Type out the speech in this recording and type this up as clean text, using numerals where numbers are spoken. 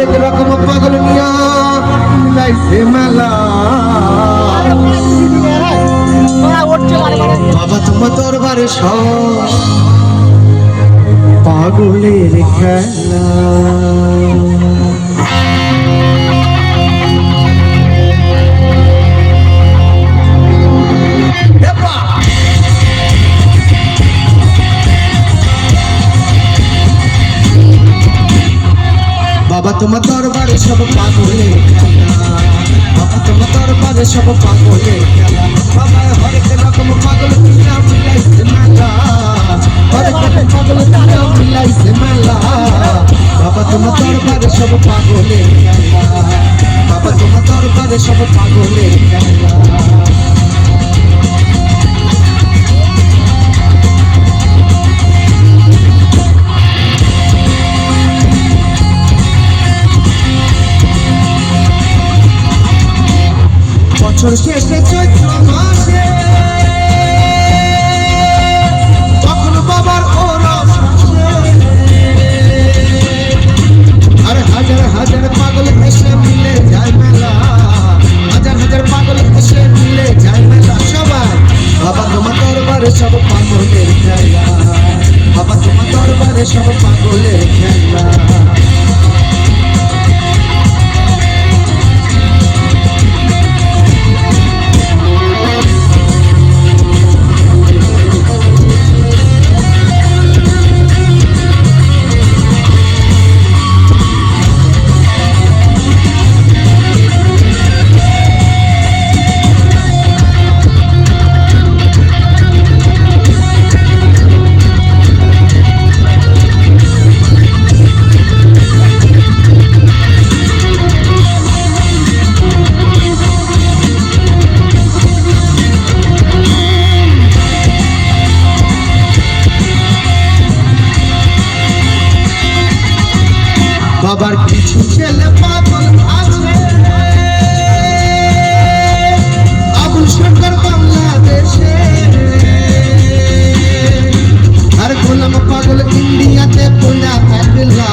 হরেক রকম পাগল নিয়া মিলাইছে মেলা। বাবা তোমার দরবারে সব পাগলের খেলা। বাবা তোমার দরবারে সব পাগলের খেলা। বাবা তোমার দরবারে সব পাগলের খেলা। বাবা হরেক রকম পাগল নিয়া মিলাইছে মেলা। হরেক রকম পাগল নিয়া মিলাইছে মেলা। বাবা তোমার দরবারে সব পাগলের খেলা। বাবা তোমার দরবারে সব পাগলের খেলা। বছর শেষে চৈত্র মাসে তখন বাবার ওরস আর হাজার হাজার পাগল এসে মিলে যায় মেলা। হাজার হাজার পাগল এসে মিলে যায় মেলা। সবাই বাবা তোমার দরবারে সব পাগলের খেলা। বাবা তোমার দরবারে সব পাগলের খেলা। বাবার কিছু ছেলে পাগল আছে আবুল সরকার বাংলাদেশে, আর গোলাম পাগল ইন্ডিয়াতে পোলা থাকলা।